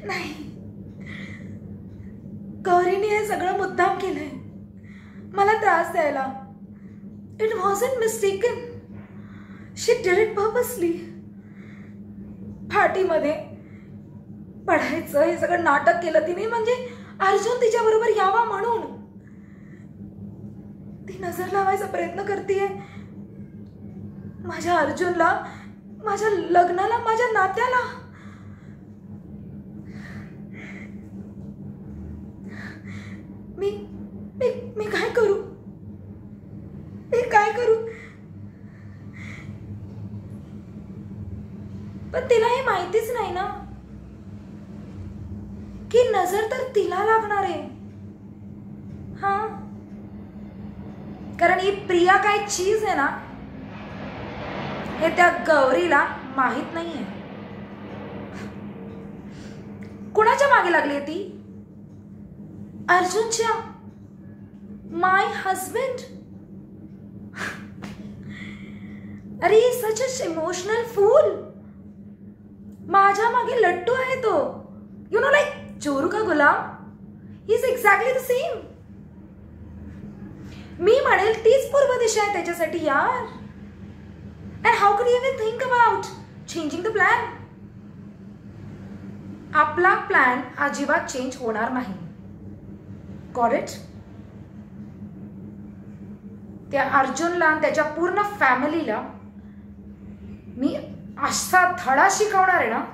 नाही, गौरीने हे सगळं मुद्दाम केलंय मला त्रास द्यायला. It wasn't mistaken, she did it purposely. पार्टीमध्ये पडायचं हे सगळं नाटक केलं तिने, म्हणजे अर्जुन तिच्या बरोबर यावा म्हणून. ती नजर लावायचा प्रयत्न करतेय माझ्या अर्जुनला, माझ्या लग्नाला, माझ्या नात्याला. मी मी मी काय करू, मी काय करू? पण तिला हे माहितीच नाही ना की नजर तर तिला लागणार आहे. हा, कारण ही प्रिया काय चीज आहे ना हे त्या गौरीला माहित नाहीये. कुणाच्या मागे लागली ती? अर्जुनच्या. माय हस्बंड. अरे सच अ इमोशनल फूल. माझ्या मागे लट्टू आहे तो. यू नो, लाईक चोरू का गुलाम. He is exactly the same. मी म्हणेल तीच पूर्व दिशा आहे त्याच्यासाठी यार. And how could you even think about changing the plan? आपला प्लॅन अजिबात चेंज होणार नाही. Got it? त्या अर्जुनला आणि त्याच्या पूर्ण फॅमिलीला मी असा धडा शिकवणार आहे ना